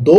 2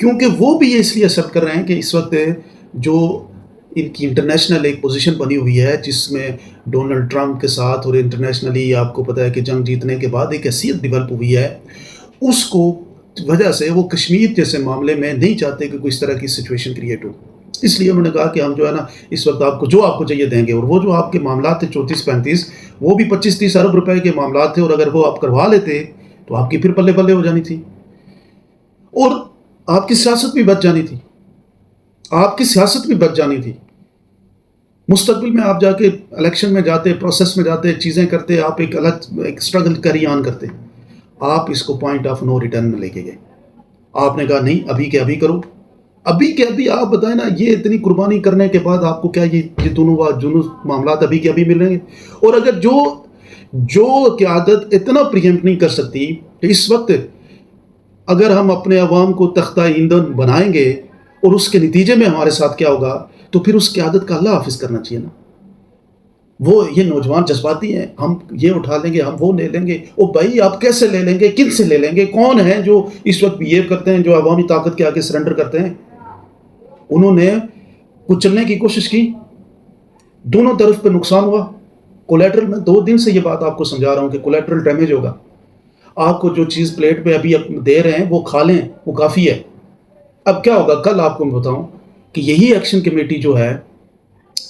کیونکہ وہ بھی یہ اس لیے ایکسیپٹ کر رہے ہیں کہ اس وقت جو ان کی انٹرنیشنل ایک پوزیشن بنی ہوئی ہے جس میں ڈونلڈ ٹرمپ کے ساتھ اور انٹرنیشنلی آپ کو پتہ ہے کہ جنگ جیتنے کے بعد ایک حیثیت ڈیولپ ہوئی ہے، اس کو وجہ سے وہ کشمیر جیسے معاملے میں نہیں چاہتے کہ کوئی اس طرح کی سچویشن کریٹ ہو. اس لیے انہوں نے کہا کہ ہم جو ہے نا اس وقت آپ کو چاہیے دیں گے. اور وہ جو آپ کے معاملات تھے 34-35 وہ بھی 25-30 ارب روپے کے معاملات تھے، اور اگر وہ آپ کروا لیتے تو آپ کی پھر پلے پلے ہو جانی تھی اور آپ کی سیاست بھی بچ جانی تھی. مستقبل میں آپ جا کے الیکشن میں جاتے، پروسیس میں جاتے، چیزیں کرتے، آپ ایک الگ ایک اسٹرگل کیری آن کرتے. آپ اس کو پوائنٹ آف نو ریٹرن میں لے کے گئے. آپ نے کہا نہیں، ابھی کے ابھی کرو. ابھی کے ابھی آپ بتائیں نا، یہ اتنی قربانی کرنے کے بعد آپ کو کیا یہ دونوں معاملات ابھی کے ابھی مل رہے ہیں؟ اور اگر جو قیادت اتنا پریمپٹ نہیں کر سکتی کہ اس وقت اگر ہم اپنے عوام کو تختہ ایندھن بنائیں گے اور اس کے نتیجے میں ہمارے ساتھ کیا ہوگا، تو پھر اس قیادت کا اللہ حافظ کرنا چاہیے نا. وہ یہ نوجوان جذباتی ہیں، ہم یہ اٹھا لیں گے، ہم وہ لے لیں گے. او بھائی آپ کیسے لے لیں گے؟ کن سے لے لیں گے؟ کون ہیں جو اس وقت بہیو کرتے ہیں، جو عوامی طاقت کے آگے سرنڈر کرتے ہیں؟ انہوں نے کچلنے کی کوشش کی، دونوں طرف پہ نقصان ہوا. کولیٹرل، میں 2 دن سے یہ بات آپ کو سمجھا رہا ہوں کہ کولیٹرل ڈیمیج ہوگا. آپ کو جو چیز پلیٹ پہ ابھی دے رہے ہیں وہ کھا لیں، وہ کافی ہے. اب کیا ہوگا کل آپ کو میں بتاؤں کہ یہی ایکشن کمیٹی جو ہے،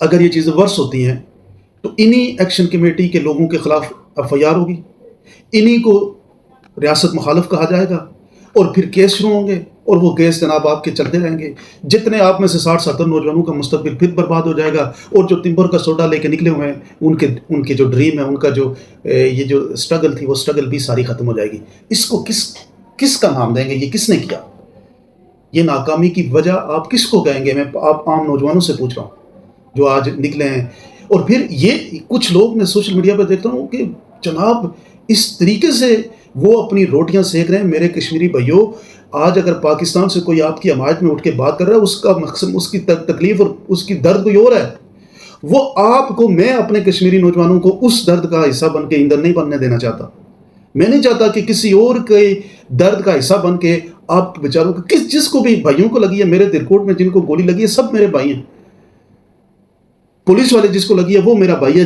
اگر یہ چیزیں ورس ہوتی ہیں تو انہی ایکشن کمیٹی کے لوگوں کے خلاف FIR ہوگی، انہی کو ریاست مخالف کہا جائے گا اور پھر کیس شروع ہوں گے، اور وہ کیس جناب آپ کے چلتے رہیں گے. جتنے آپ میں سے 60-70 نوجوانوں کا مستقبل پھر برباد ہو جائے گا. اور جو تمبر کا سوڈا لے کے نکلے ہوئے ہیں، ان کے جو ڈریم ہے، ان کا جو یہ جو اسٹرگل تھی، وہ اسٹرگل بھی ساری ختم ہو جائے گی. اس کو کس کا نام دیں گے؟ یہ کس نے کیا؟ یہ ناکامی کی وجہ آپ کس کو کہیں گے؟ میں آپ عام نوجوانوں سے پوچھ رہا ہوں جو آج نکلے ہیں. اور پھر یہ کچھ لوگ میں سوشل میڈیا پہ دیکھتا ہوں کہ جناب اس طریقے سے وہ اپنی روٹیاں سیک رہے ہیں. میرے کشمیری بھائیوں، آج اگر پاکستان سے کوئی آپ کی حمایت میں اٹھ کے بات کر رہا ہے، اس کا مقصد، اس کی تکلیف اور اس کی درد کوئی اور ہے. وہ آپ کو، میں اپنے کشمیری نوجوانوں کو اس درد کا حصہ بن کے ایندھن نہیں بننے دینا چاہتا. میں نہیں چاہتا کہ کسی اور کے درد کا حصہ بن کے آپ بیچاروں کو، جس کو بھی بھائیوں کو لگی ہے، میرے دلکوٹ میں جن کو گولی لگی ہے سب میرے بھائی ہیں. پولیس والے جس کو لگی ہے وہ میرا بھائی ہے.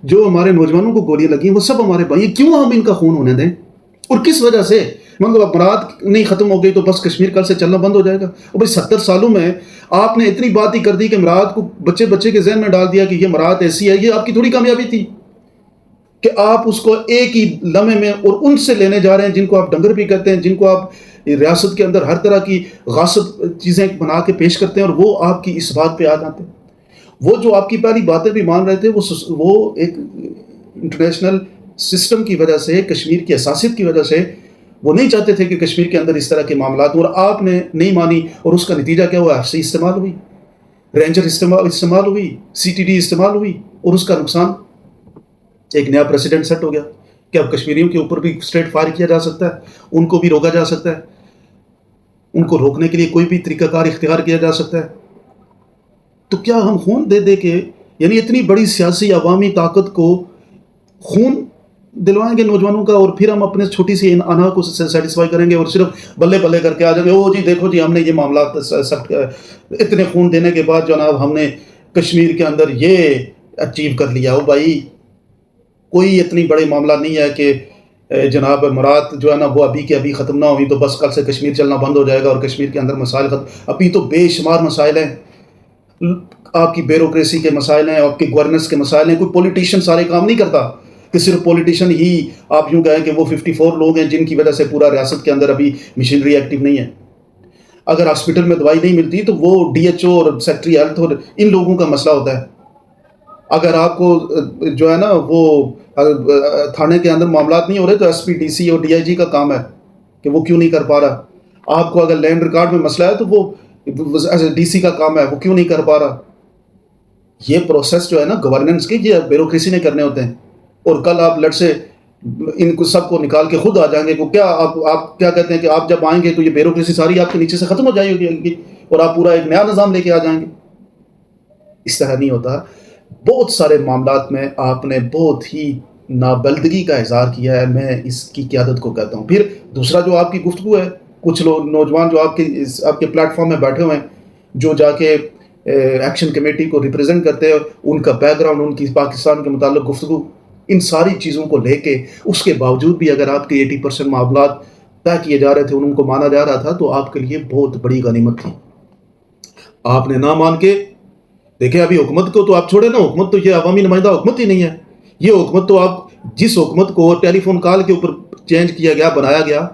جو ہمارے نوجوانوں کو گولیاں لگی ہیں وہ سب ہمارے بھائی ہیں. کیوں ہم ان کا خون ہونے دیں؟ اور کس وجہ سے؟ مطلب امارات نہیں ختم ہو گئی تو بس کشمیر کل سے چلنا بند ہو جائے گا؟ اور بھائی 70 سالوں میں آپ نے اتنی بات ہی کر دی کہ امارات کو بچے کے ذہن میں ڈال دیا کہ یہ امارات ایسی ہے. یہ آپ کی تھوڑی کامیابی تھی کہ آپ اس کو ایک ہی لمحے میں اور ان سے لینے جا رہے ہیں جن کو آپ ڈنگر بھی کہتے ہیں، جن کو آپ ریاست کے اندر ہر طرح کی غاصب چیزیں بنا کے پیش کرتے ہیں، اور وہ آپ کی اس بات پہ آ جاتے ہیں. وہ جو آپ کی پہلی باتیں بھی مان رہے تھے، وہ ایک انٹرنیشنل سسٹم کی وجہ سے، کشمیر کی حساسیت کی وجہ سے وہ نہیں چاہتے تھے کہ کشمیر کے اندر اس طرح کے معاملات ہوں، اور آپ نے نہیں مانی. اور اس کا نتیجہ کیا ہوا؟ FC استعمال ہوئی، رینجر استعمال ہوئی، CTD استعمال ہوئی، اور اس کا نقصان ایک نیا پریسیڈنٹ سیٹ ہو گیا کہ اب کشمیریوں کے اوپر بھی اسٹریٹ فائر کیا جا سکتا ہے، ان کو بھی روکا جا سکتا ہے، ان کو روکنے کے لیے کوئی بھی طریقہ کار اختیار کیا جا سکتا ہے. تو کیا ہم خون دے کے، یعنی اتنی بڑی سیاسی عوامی طاقت کو خون دلوائیں گے نوجوانوں کا، اور پھر ہم اپنے چھوٹی سی انا کو سیٹسفائی کریں گے اور صرف بلے بلے کر کے آ جائیں گے؟ او جی دیکھو جی، ہم نے یہ معاملات سخت، اتنے خون دینے کے بعد جناب ہم نے کشمیر کے اندر یہ اچیو کر لیا. او بھائی، کوئی اتنی بڑے معاملہ نہیں ہے کہ جناب مراد جو ہے نا وہ ابھی کے ابھی ختم نہ ہوئی تو بس کل سے کشمیر چلنا بند ہو جائے گا اور کشمیر کے اندر مسائل ختم. ابھی تو بے شمار مسائل ہیں. آپ کی بیوروکریسی کے مسائل ہیں، آپ کی گورننس کے مسائل ہیں. کوئی پولیٹیشین سارے کام نہیں کرتا کہ صرف پولیٹیشین ہی آپ یوں کہیں کہ وہ 54 لوگ ہیں جن کی وجہ سے پورا ریاست کے اندر ابھی مشینری ایکٹیو نہیں ہے. اگر ہاسپٹل میں دوائی نہیں ملتی تو وہ DHO اور سیکٹری ہیلتھ اور ان لوگوں کا مسئلہ ہوتا ہے. اگر آپ کو جو ہے نا وہ تھانے کے اندر معاملات نہیں ہو رہے تو SP DC اور DIG کا کام ہے کہ وہ کیوں نہیں کر پا رہا. آپ کو اگر لینڈ ریکارڈ میں مسئلہ ہے تو وہ DC کا کام ہے، وہ کیوں نہیں کر پا رہا. یہ پروسیس جو ہے نا گورننس کے، یہ بیوروکریسی نے کرنے ہوتے ہیں. اور کل آپ لٹ سے ان کو سب کو نکال کے خود آ جائیں گے. کیا آپ کیا کہتے ہیں کہ آپ جب آئیں گے تو یہ بیوروکریسی ساری آپ کے نیچے سے ختم ہو جائے گی اور آپ پورا ایک نیا نظام لے کے آ جائیں گے. اس طرح نہیں ہوتا. بہت سارے معاملات میں آپ نے بہت ہی نابلدگی کا اظہار کیا ہے. میں اس کی قیادت کو کہتا ہوں. پھر دوسرا جو آپ کی گفتگو ہے کچھ لوگ نوجوان جو آپ کے پلیٹ فارم میں بیٹھے ہوئے ہیں، جو جا کے ایکشن کمیٹی کو ریپرزینٹ کرتے ہیں، ان کا بیک گراؤنڈ، ان کی پاکستان کے متعلق گفتگو، ان ساری چیزوں کو لے کے اس کے باوجود بھی اگر آپ کے 80% معاملات طے کیے جا رہے تھے، ان کو مانا جا رہا تھا، تو آپ کے لیے بہت بڑی غنیمت تھی. آپ نے نہ مان کے دیکھیں. ابھی حکومت کو تو آپ چھوڑے نا، حکومت تو یہ عوامی نمائندہ حکومت ہی نہیں ہے. یہ حکومت تو آپ جس حکومت کو ٹیلی فون کال کے اوپر چینج کیا گیا، بنایا گیا،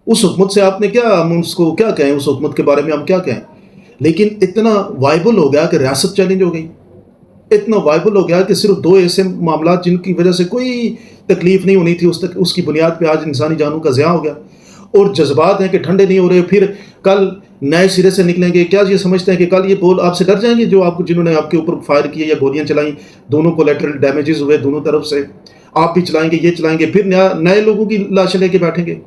اس حکومت سے آپ نے کیا، ہم اس کو کیا کہیں، اس حکومت کے بارے میں ہم کیا کہیں. لیکن اتنا وائبل ہو گیا کہ ریاست چیلنج ہو گئی. اتنا وائبل ہو گیا کہ صرف 2 ایسے معاملات جن کی وجہ سے کوئی تکلیف نہیں ہونی تھی، اس کی بنیاد پہ آج انسانی جانوں کا ضیاع ہو گیا. اور جذبات ہیں کہ ٹھنڈے نہیں ہو رہے. پھر کل نئے سرے سے نکلیں گے. کیا یہ سمجھتے ہیں کہ کل یہ بول آپ سے ڈر جائیں گے، جو جنہوں نے آپ کے اوپر فائر کیے یا گولیاں چلائیں، دونوں کولیٹرل ڈیمیجز ہوئے دونوں طرف سے، آپ بھی چلائیں گے، یہ چلائیں گے، پھر نئے لوگوں کی لاشیں لے کے بیٹھیں گے.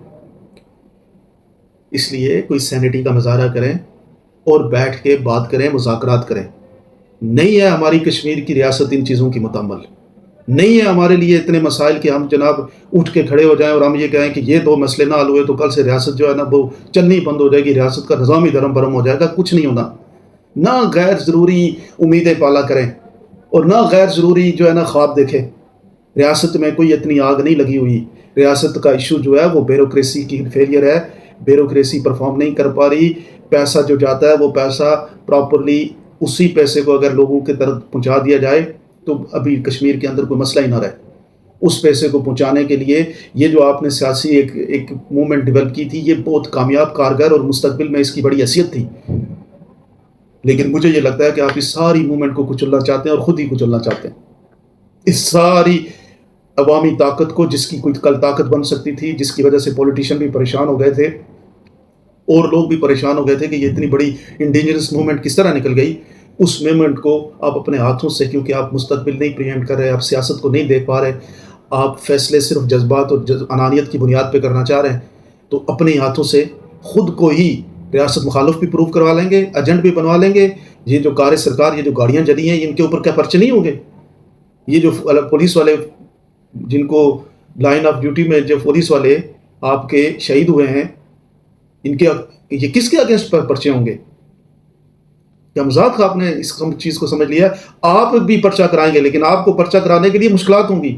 اس لیے کوئی سینٹی کا مظاہرہ کریں اور بیٹھ کے بات کریں، مذاکرات کریں. نہیں ہے ہماری کشمیر کی ریاست ان چیزوں کی متعمل. نہیں ہے ہمارے لیے اتنے مسائل کہ ہم جناب اٹھ کے کھڑے ہو جائیں اور ہم یہ کہیں کہ یہ 2 مسئلے نہ حل ہوئے تو کل سے ریاست جو ہے نا وہ چلنی بند ہو جائے گی، ریاست کا نظام ہی دھرم برم ہو جائے گا. کچھ نہیں ہونا. نہ غیر ضروری امیدیں پالا کریں اور نہ غیر ضروری جو ہے نا خواب دیکھیں. ریاست میں کوئی اتنی آگ نہیں لگی ہوئی. ریاست کا ایشو جو ہے وہ بیوروکریسی کی فیلئر ہے. بیوروکریسی پرفارم نہیں کر پا رہی. پیسہ جو جاتا ہے وہ پیسہ پراپرلی اسی پیسے کو اگر لوگوں کی طرف پہنچا دیا جائے تو ابھی کشمیر کے اندر کوئی مسئلہ ہی نہ رہے. اس پیسے کو پہنچانے کے لیے یہ جو آپ نے سیاسی ایک موومنٹ ڈیولپ کی تھی، یہ بہت کامیاب، کارگر اور مستقبل میں اس کی بڑی حیثیت تھی. لیکن مجھے یہ لگتا ہے کہ آپ اس ساری موومنٹ کو کچلنا چاہتے ہیں اور خود ہی کچلنا چاہتے ہیں. اس ساری عوامی طاقت کو، جس کی کوئی کل طاقت بن سکتی تھی، جس کی وجہ سے پولیٹیشین بھی پریشان ہو گئے تھے اور لوگ بھی پریشان ہو گئے تھے کہ یہ اتنی بڑی انڈینجرس موومنٹ کس طرح نکل گئی. اس موومنٹ کو آپ اپنے ہاتھوں سے، کیونکہ آپ مستقبل نہیں پریمپٹ کر رہے، آپ سیاست کو نہیں دیکھ پا رہے، آپ فیصلے صرف جذبات اور انانیت کی بنیاد پہ کرنا چاہ رہے ہیں، تو اپنے ہاتھوں سے خود کو ہی ریاست مخالف بھی پروف کروا لیں گے، ایجنٹ بھی بنوا لیں گے. یہ جو کار سرکار، یہ جو گاڑیاں جلی ہیں، ان کے اوپر کیا پرچے نہیں ہوں گے؟ یہ جو پولیس والے جن کو لائن آف ڈیوٹی میں جو پولیس والے آپ کے شہید ہوئے ہیں، ان کے یہ کس کے اگینسٹ پرچے ہوں گے؟ کیا مذاق؟ آپ نے اس چیز کو سمجھ لیا. آپ بھی پرچہ کرائیں گے، لیکن آپ کو پرچہ کرانے کے لیے مشکلات ہوں گی.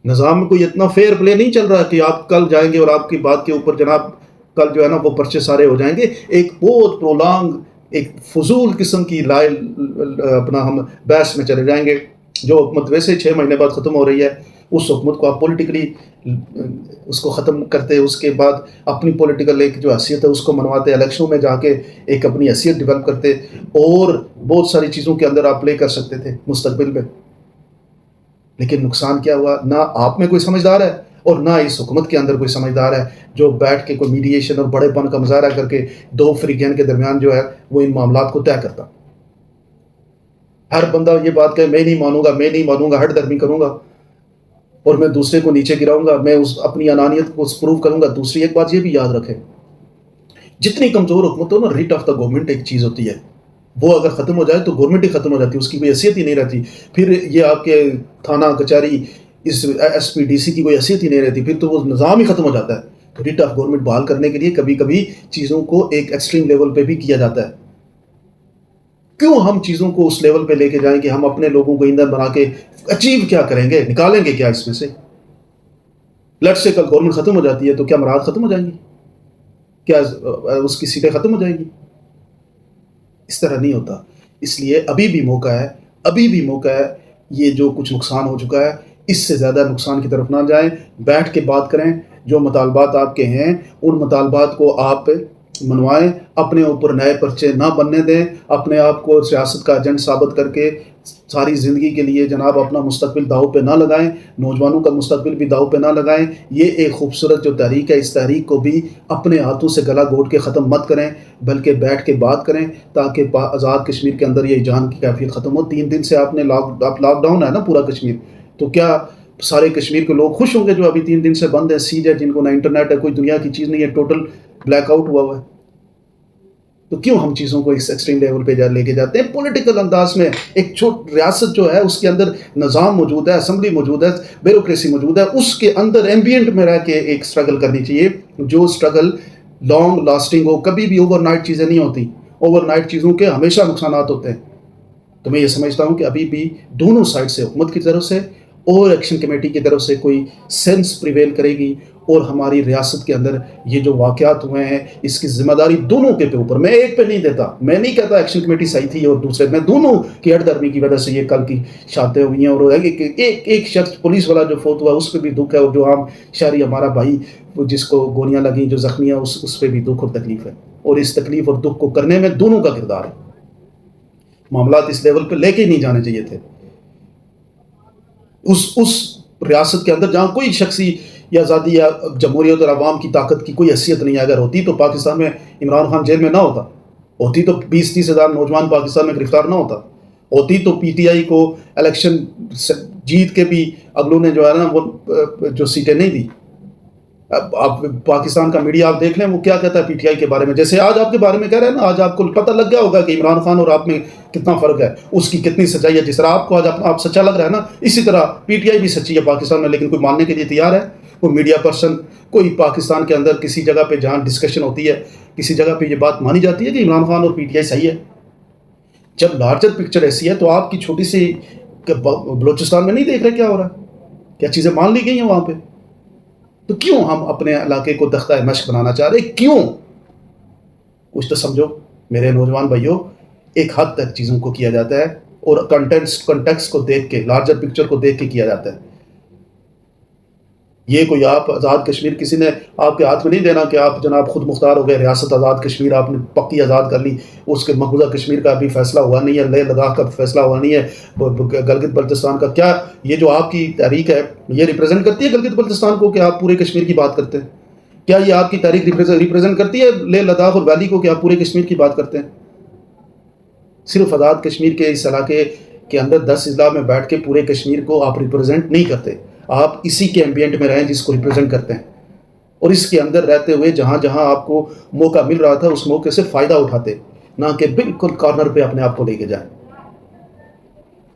نظام میں کوئی اتنا فیئر پلے نہیں چل رہا کہ آپ کل جائیں گے اور آپ کی بات کے اوپر جناب کل جو ہے نا وہ پرچے سارے ہو جائیں گے. ایک بہت پرولانگ، ایک فضول قسم کی اپنا ہم بحث میں چلے جائیں گے. جو حکومت ویسے 6 مہینے بعد ختم ہو رہی ہے، اس حکومت کو آپ پولیٹیکلی اس کو ختم کرتے، اس کے بعد اپنی پولیٹیکل ایک جو حیثیت ہے اس کو منواتے، الیکشنوں میں جا کے ایک اپنی حیثیت ڈیولپ کرتے، اور بہت ساری چیزوں کے اندر آپ پلے کر سکتے تھے مستقبل میں. لیکن نقصان کیا ہوا؟ نہ آپ میں کوئی سمجھدار ہے اور نہ اس حکومت کے اندر کوئی سمجھدار ہے جو بیٹھ کے کوئی میڈیشن اور بڑے پن کا مظاہرہ کر کے 2 فریقین کے درمیان جو ہے وہ ان معاملات کو طے کرتا. ہر بندہ یہ بات کہ میں نہیں مانوں گا، میں نہیں مانوں گا، ہٹ درمی کروں گا اور میں دوسرے کو نیچے گراؤں گا، میں اپنی انانیت کو پروف کروں گا. دوسری ایک بات یہ بھی یاد رکھیں، جتنی کمزور حکومت ہو نا، ریٹ آف دا گورنمنٹ ایک چیز ہوتی ہے، وہ اگر ختم ہو جائے تو گورنمنٹ ہی ختم ہو جاتی ہے، اس کی کوئی حیثیت ہی نہیں رہتی. پھر یہ آپ کے تھانہ کچہری، اس ایس پی ڈی سی کی کوئی حیثیت ہی نہیں رہتی، پھر تو وہ نظام ہی ختم ہو جاتا ہے. تو ریٹ آف گورنمنٹ بحال کرنے کے لیے کبھی کبھی چیزوں کو ایک ایکسٹریم لیول پہ بھی کیا جاتا ہے. کیوں ہم چیزوں کو اس لیول پہ لے کے جائیں کہ ہم اپنے لوگوں کو ایندھن بنا کے اچیو کیا کریں گے، نکالیں گے کیا اس میں سے؟ لٹ سے کل گورنمنٹ ختم ہو جاتی ہے تو کیا مراد ختم ہو جائیں گی؟ کیا اس کی سیٹیں ختم ہو جائیں گی؟ اس طرح نہیں ہوتا. اس لیے ابھی بھی موقع ہے، ابھی بھی موقع ہے. یہ جو کچھ نقصان ہو چکا ہے، اس سے زیادہ نقصان کی طرف نہ جائیں. بیٹھ کے بات کریں. جو مطالبات آپ کے ہیں ان مطالبات کو آپ منوائیں. اپنے اوپر نئے پرچے نہ بننے دیں. اپنے آپ کو سیاست کا ایجنٹ ثابت کر کے ساری زندگی کے لیے جناب اپنا مستقبل داؤ پہ نہ لگائیں. نوجوانوں کا مستقبل بھی داؤ پہ نہ لگائیں. یہ ایک خوبصورت جو تحریک ہے، اس تحریک کو بھی اپنے ہاتھوں سے گلا گھونٹ کے ختم مت کریں، بلکہ بیٹھ کے بات کریں تاکہ آزاد کشمیر کے اندر یہ جان کی کیفیت ختم ہو. 3 دن سے آپ لاک ڈاؤن ہے نا پورا کشمیر، تو کیا سارے کشمیر کے لوگ خوش ہوں گے جو ابھی 3 دن سے بند ہے، سیج ہے، جن کو نہ انٹرنیٹ ہے، کوئی دنیا کی چیز نہیں ہے، ٹوٹل بلیک آؤٹ ہوا ہے؟ تو کیوں ہم چیزوں کو اس ایکسٹریم لیول پہ لے کے جاتے ہیں؟ پولیٹیکل انداز میں ایک ریاست جو ہے اس کے اندر نظام موجود ہے، اسمبلی موجود ہے، بیوروکریسی موجود ہے، اس کے اندر ایمبینٹ میں رہ کے ایک سٹرگل کرنی چاہیے، جو سٹرگل لانگ لاسٹنگ ہو. کبھی بھی اوور نائٹ چیزیں نہیں ہوتی، اوور نائٹ چیزوں کے ہمیشہ نقصانات ہوتے ہیں. تو میں یہ سمجھتا ہوں کہ ابھی بھی دونوں سائڈ سے، حکومت کی طرف سے اور ایکشن کمیٹی کی طرف سے کوئی سینس پریویل کرے گی، اور ہماری ریاست کے اندر یہ جو واقعات ہوئے ہیں اس کی ذمہ داری دونوں کے اوپر. میں ایک پہ نہیں دیتا، میں نہیں کہتا ایکشن کمیٹی صحیح تھی اور دوسرے، میں دونوں کی ہٹ درمی کی وجہ سے یہ کل کی شادیں ہوئی ہیں. اور ایک شخص پولیس والا جو فوت ہوا اس پہ بھی دکھ ہے، اور جو عام شہری ہمارا بھائی جس کو گولیاں لگیں، جو زخمی ہے، اس پہ بھی دکھ اور تکلیف ہے. اور اس تکلیف اور دکھ کو کرنے میں دونوں کا کردار ہے. معاملات اس لیول پہ لے کے ہی نہیں جانے چاہیے تھے. اس ریاست کے اندر جہاں کوئی شخصی یا آزادی یا جمہوریت اور عوام کی طاقت کی کوئی حیثیت نہیں ہے، اگر ہوتی تو پاکستان میں عمران خان جیل میں نہ ہوتا، ہوتی تو 20-30 ہزار نوجوان پاکستان میں گرفتار نہ ہوتا، ہوتی تو پی ٹی آئی کو الیکشن جیت کے بھی اگلوں نے جو ہے نا وہ جو سیٹیں نہیں دی. اب آپ پاکستان کا میڈیا آپ دیکھ لیں وہ کیا کہتا ہے پی ٹی آئی کے بارے میں. جیسے آج آپ کے بارے میں کہہ رہے ہیں نا، آج آپ کو پتہ لگ گیا ہوگا کہ عمران خان اور آپ میں کتنا فرق ہے، اس کی کتنی سچائی ہے. جس طرح آپ کو آج آپ سچا لگ رہا ہے نا، اسی طرح پی ٹی آئی بھی سچی ہے پاکستان میں. لیکن کوئی ماننے کے لیے تیار ہے؟ کوئی میڈیا پرسن، کوئی پاکستان کے اندر کسی جگہ پہ جہاں ڈسکشن ہوتی ہے، کسی جگہ پہ یہ بات مانی جاتی ہے کہ عمران خان اور پی ٹی آئی صحیح ہے؟ جب لارجر پکچر ایسی ہے تو آپ کی چھوٹی سی بلوچستان میں نہیں دیکھ رہے کیا ہو رہا ہے؟ کیا چیزیں مان لی گئی ہیں وہاں پہ؟ تو کیوں ہم اپنے علاقے کو تختہ مشق بنانا چاہ رہے؟ کیوں؟ کچھ تو سمجھو میرے نوجوان بھائیوں. ایک حد تک چیزوں کو کیا جاتا ہے اور کنٹیکسٹ کو دیکھ کے، لارجر پکچر کو دیکھ کے کیا جاتا ہے. یہ کوئی آپ آزاد کشمیر کسی نے آپ کے ہاتھ میں نہیں دینا کہ آپ جناب خود مختار ہو گئے، ریاست آزاد کشمیر آپ نے پکی آزاد کر لی. اس کے مقبوضہ کشمیر کا ابھی فیصلہ ہوا نہیں ہے، لیہ لداخ کا فیصلہ ہوا نہیں ہے، گلگت بلتستان کا. کیا یہ جو آپ کی تحریک ہے یہ ریپرزینٹ کرتی ہے گلگت بلتستان کو کہ آپ پورے کشمیر کی بات کرتے ہیں؟ کیا یہ آپ کی تحریک ریپرزینٹ کرتی ہے لیہ لداخ اور ویلی کو کہ آپ پورے کشمیر کی بات کرتے ہیں؟ صرف آزاد کشمیر کے اس علاقے کے اندر 10 اضلاع میں بیٹھ کے پورے کشمیر کو آپ ریپرزینٹ نہیں کرتے. آپ اسی کے ایمبینٹ میں رہیں جس کو ریپرزینٹ کرتے ہیں، اور اس کے اندر رہتے ہوئے جہاں جہاں آپ کو موقع مل رہا تھا اس موقع سے فائدہ اٹھاتے، نہ کہ بالکل کارنر پہ اپنے آپ کو لے کے جائیں.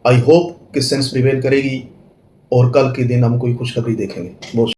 آئی ہوپ کہ سینس پریویل کرے گی اور کل کے دن ہم کوئی خوشخبری دیکھیں گے. بہت